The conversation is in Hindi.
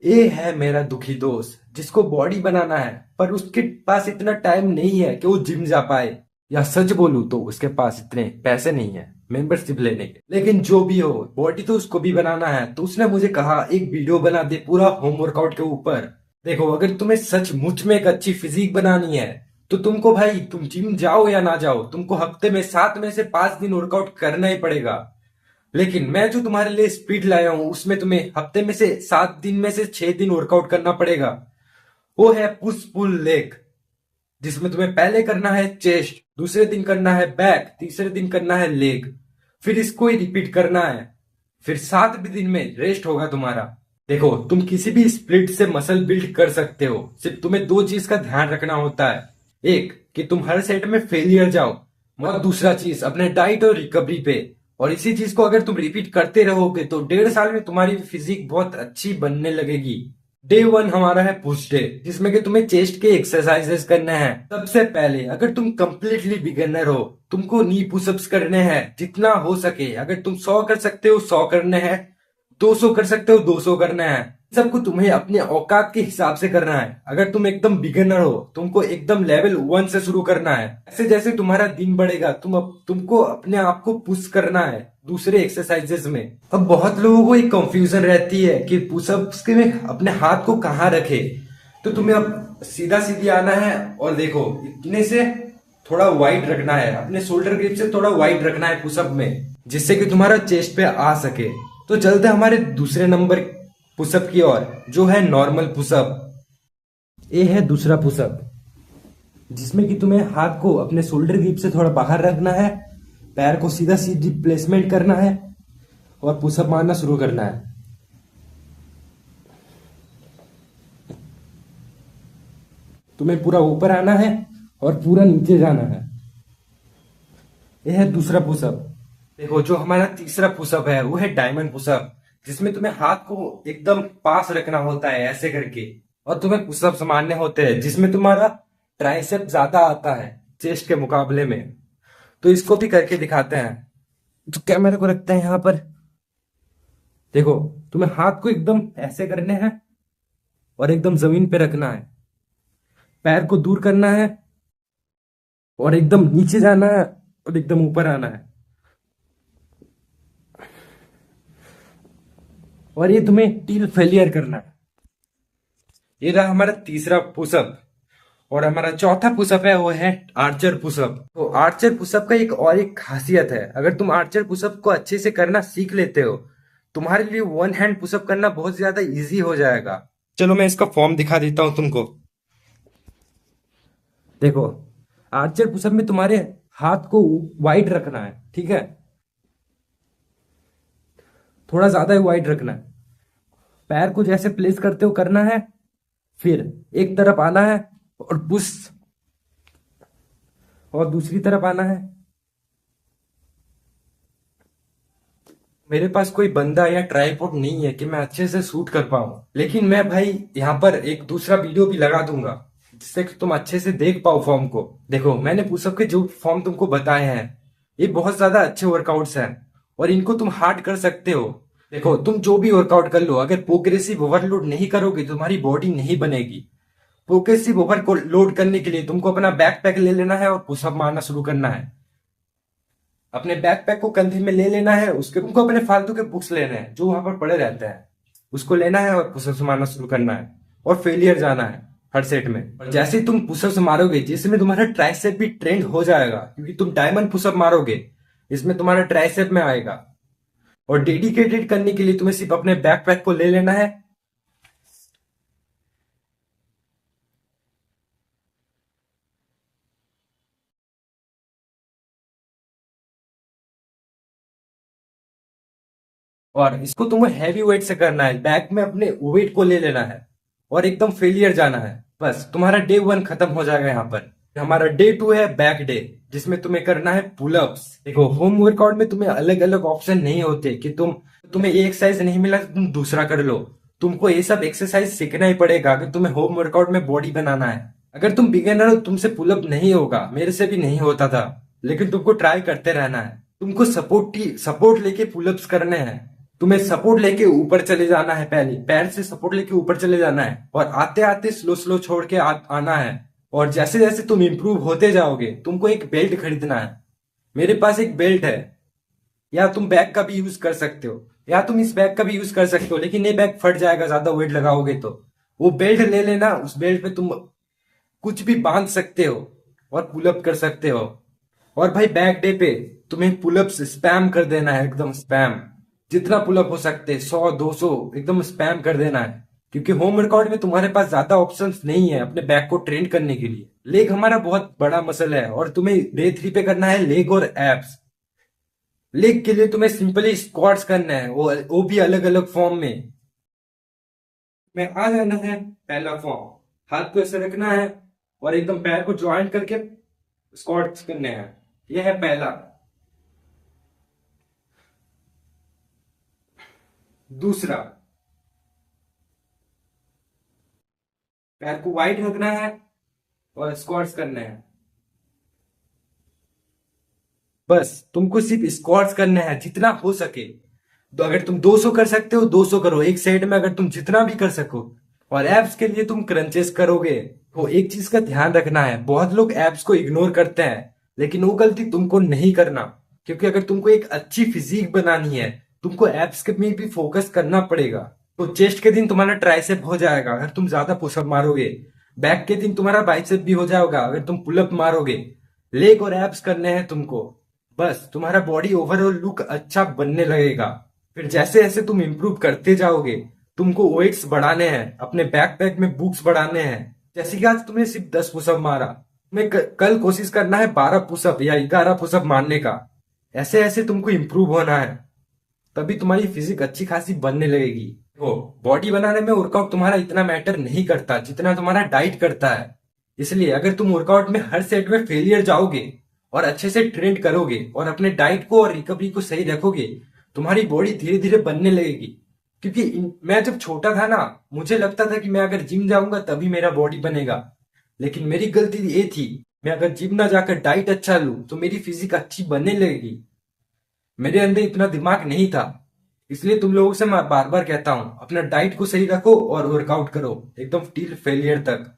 ये है मेरा दुखी दोस्त जिसको बॉडी बनाना है पर उसके पास इतना टाइम नहीं है कि वो जिम जा पाए। या सच बोलूं तो उसके पास इतने पैसे नहीं है मेंबरशिप लेने के। लेकिन जो भी हो, बॉडी तो उसको भी बनाना है, तो उसने मुझे कहा एक वीडियो बना दे पूरा होम वर्कआउट के ऊपर। देखो, अगर तुम्हें सचमुच में एक अच्छी फिजिक बनानी है तो तुमको भाई, तुम जिम जाओ या ना जाओ, तुमको हफ्ते में 7 में से 5 दिन वर्कआउट करना ही पड़ेगा। लेकिन मैं जो तुम्हारे लिए स्पीड लाया हूं उसमें तुम्हें हफ्ते में से 7 दिन में से 6 दिन वर्कआउट करना पड़ेगा। वो है पुश पुल लेग, जिसमें तुम्हें पहले करना है चेस्ट, दूसरे दिन करना है बैक, तीसरे दिन करना है लेग, फिर इसको ही रिपीट करना है। फिर 7वें दिन में रेस्ट होगा तुम्हारा। देखो, तुम किसी भी स्प्लिट से मसल बिल्ड कर सकते हो, सिर्फ तुम्हें दो चीज का ध्यान रखना होता है। एक, कि तुम हर सेट में फेलियर जाओ, और दूसरा चीज अपने डाइट और रिकवरी पे। और इसी चीज को अगर तुम रिपीट करते रहोगे तो 1.5 साल में तुम्हारी फिजिक बहुत अच्छी बनने लगेगी। डे 1 हमारा है पुश डे, जिसमें कि तुम्हें चेस्ट के एक्सरसाइजेस करने हैं। सबसे पहले, अगर तुम कंप्लीटली बिगिनर हो, तुमको नी पुशअप्स करने हैं जितना हो सके। अगर तुम 100 कर सकते हो 100 करने हैं, 200 कर सकते हो 200 करना है। सबको तुम्हें अपने औकात के हिसाब से करना है। अगर तुम एकदम बिगिनर हो, तुमको एकदम लेवल 1 से शुरू करना है। ऐसे जैसे तुम्हारा दिन बढ़ेगा, तुमको अपने आप को पुश करना है दूसरे एक्सरसाइजेस में। अब बहुत लोगों को एक कंफ्यूजन रहती है कि पुशअप्स के में अपने हाथ को कहाँ रखे। तो तुम्हें अब सीधा सीधी आना है और देखो, इतने से थोड़ा वाइड रखना है, अपने शोल्डर ग्रिप से थोड़ा वाइड रखना है पुशअप में, जिससे कि तुम्हारा चेस्ट पे आ सके। तो चलते हैं हमारे दूसरे नंबर पुशअप की ओर, जो है नॉर्मल पुशअप। ये है दूसरा पुशअप, जिसमें कि तुम्हें हाथ को अपने शोल्डर ग्रिप से थोड़ा बाहर रखना है, पैर को सीधा सीधी प्लेसमेंट करना है और पुशअप मारना शुरू करना है। तुम्हें पूरा ऊपर आना है और पूरा नीचे जाना है। यह है दूसरा पुशअप। देखो, जो हमारा तीसरा पुशअप है वो है डायमंड पुशअप, जिसमें तुम्हें हाथ को एकदम पास रखना होता है ऐसे करके, और तुम्हें पुशअप्स मारने होते हैं जिसमें तुम्हारा ट्राइसेप ज्यादा आता है चेस्ट के मुकाबले में। तो इसको भी करके दिखाते हैं। तो कैमरे को रखते हैं यहाँ पर। देखो, तुम्हें हाथ को एकदम ऐसे करने हैं और एकदम जमीन पे रखना है, पैर को दूर करना है और एकदम नीचे जाना है और एकदम ऊपर आना है। और ये तुम्हें टील फेलियर करना है। ये रहा हमारा तीसरा पुशअप। और हमारा चौथा पुशअप है वो है आर्चर पुशअप। तो आर्चर पुशअप का एक खासियत है, अगर तुम आर्चर पुशअप को अच्छे से करना सीख लेते हो, तुम्हारे लिए वन हैंड पुशअप करना बहुत ज्यादा इजी हो जाएगा। चलो मैं इसका फॉर्म दिखा देता हूं तुमको। देखो, आर्चर पुशअप में तुम्हारे हाथ को वाइड रखना है, ठीक है, थोड़ा ज्यादा ही वाइड रखना है। पैर को जैसे प्लेस करते हो करना है, फिर एक तरफ आना है और पुश, और दूसरी तरफ आना है। मेरे पास कोई बंदा या ट्राइपॉड नहीं है कि मैं अच्छे से शूट कर पाऊं, लेकिन मैं भाई यहाँ पर एक दूसरा वीडियो भी लगा दूंगा जिससे कि तुम अच्छे से देख पाओ फॉर्म को। देखो, मैंने पुशअप के जो फॉर्म तुमको बताए हैं, ये बहुत ज्यादा अच्छे वर्कआउट्स हैं और इनको तुम हार्ड कर सकते हो। देखो, तुम जो भी वर्कआउट कर लो, अगर प्रोग्रेसिव ओवरलोड नहीं करोगे तो तुम्हारी बॉडी नहीं बनेगी। प्रोग्रेसिव ओवरलोड करने के लिए तुमको अपना बैकपैक ले लेना है और पुशअप मारना शुरू करना है। अपने बैकपैक को कंधे में ले लेना है, उसके तुमको अपने फालतू के बुक्स लेने हैं जो वहां पर पड़े रहते हैं, उसको लेना है और पुशअप्स मारना शुरू करना है और फेलियर जाना है हर सेट में। और जैसे ही तुम पुशअप्स मारोगे, जिसमें तुम्हारा ट्राइसेप भी ट्रेंड हो जाएगा, क्योंकि तुम डायमंड पुशअप मारोगे, इसमें तुम्हारा ट्राइसेप में आएगा। और डेडिकेटेड करने के लिए तुम्हें सिर्फ अपने बैकपैक को ले लेना है और इसको तुम्हें हैवी वेट से करना है। बैक में अपने वेट को ले लेना है और एकदम फेलियर जाना है। बस तुम्हारा डे 1 खत्म हो जाएगा यहाँ पर। हमारा डे 2 है बैक डे, जिसमें तुम्हें करना है पुलअप्स। देखो, होम वर्कआउट में तुम्हें अलग अलग ऑप्शन नहीं होते कि तुम्हें ये एक्सरसाइज नहीं मिला तो तुम दूसरा कर लो। तुमको ये सब एक्सरसाइज सीखना ही पड़ेगा अगर तुम्हें होम वर्कआउट में बॉडी बनाना है। अगर तुम बिगिनर हो, तुमसे पुलअप नहीं होगा, मेरे से भी नहीं होता था, लेकिन तुमको ट्राई करते रहना है। तुमको सपोर्ट लेके पुलअप्स करने हैं। तुम्हें सपोर्ट लेके ऊपर चले जाना है, पहले पैर से सपोर्ट लेके ऊपर चले जाना है और आते आते स्लो स्लो छोड़ के आना है। और जैसे जैसे तुम इंप्रूव होते जाओगे तुमको एक बेल्ट खरीदना है। मेरे पास एक बेल्ट है, या तुम बैग का भी यूज कर सकते हो, या तुम इस बैग का भी यूज कर सकते हो, लेकिन ये बैग फट जाएगा ज्यादा वेट लगाओगे तो। वो बेल्ट ले लेना, उस बेल्ट पे तुम कुछ भी बांध सकते हो और पुलअप कर सकते हो। और भाई बैक डे पे तुम्हें पुलअप्स स्पैम कर देना है, एकदम स्पैम। जितना पुलअप हो सकते हैं, 100 200 एकदम स्पैम कर देना है। क्योंकि होम वर्कआउट में तुम्हारे पास ज्यादा ऑप्शंस नहीं है अपने बैक को ट्रेन करने के लिए। लेग हमारा बहुत बड़ा मसल है और तुम्हें डे 3 पे करना है लेग और एब्स। लेग के लिए तुम्हें सिंपली स्क्वाट्स करना है, वो भी अलग अलग फॉर्म में आ जाना है। पहला फॉर्म, हाथ को ऐसे रखना है और एकदम पैर को ज्वाइंट करके स्क्वाट्स करने हैं। यह है पहला। दूसरा, पैर को वाइड रखना है और स्क्वाट्स करने हैं। बस तुमको सिर्फ स्क्वाट्स करने हैं जितना हो सके। तो अगर तुम 200 कर सकते हो 200 करो एक सेट में, अगर तुम जितना भी कर सको। और एब्स के लिए तुम क्रंचेस करोगे। तो एक चीज का ध्यान रखना है, बहुत लोग एब्स को इग्नोर करते हैं, लेकिन वो गलती तुमको नहीं करना। क्योंकि अगर तुमको एक अच्छी फिजिक बनानी है, तुमको एब्स के में भी फोकस करना पड़ेगा। तो चेस्ट के दिन तुम्हारा ट्राइसेप हो जाएगा अगर तुम ज्यादा पुशअप मारोगे। बैक के दिन तुम्हारा बाइसेप भी हो जाएगा अगर तुम पुलअप मारोगे। लेग और एब्स करने हैं तुमको। बस तुम्हारा बॉडी ओवरऑल लुक अच्छा बनने लगेगा। फिर जैसे जैसे तुम इंप्रूव करते जाओगे, तुमको वेट्स बढ़ाने हैं, अपने बैकपैक में बुक्स बढ़ाने हैं। जैसे कि आज तुमने सिर्फ 10 पुशअप मारा, तुम्हें कल कोशिश करना है 12 पुशअप या 11 पुशअप मारने का। ऐसे ऐसे तुमको इंप्रूव होना है, तभी तुम्हारी फिजिक अच्छी खासी बनने लगेगी। हो, बॉडी बनाने में वर्कआउट तुम्हारा इतना मैटर नहीं करता जितना तुम्हारा डाइट करता है। इसलिए अगर तुम वर्कआउट में हर सेट में फेलियर जाओगे और अच्छे से ट्रेन करोगे और अपने डाइट को और रिकवरी को सही रखोगे, तुम्हारी बॉडी धीरे धीरे बनने लगेगी। क्योंकि मैं जब छोटा था ना, मुझे लगता था कि मैं अगर जिम जाऊंगा तभी मेरा बॉडी बनेगा। लेकिन मेरी गलती ये थी, मैं अगर जिम ना जाकर डाइट अच्छा लूं तो मेरी फिजिक अच्छी बनने लगेगी। मेरे अंदर इतना दिमाग नहीं था। इसलिए तुम लोगों से मैं बार बार कहता हूं, अपना डाइट को सही रखो और वर्कआउट करो एकदम टिल फेलियर तक।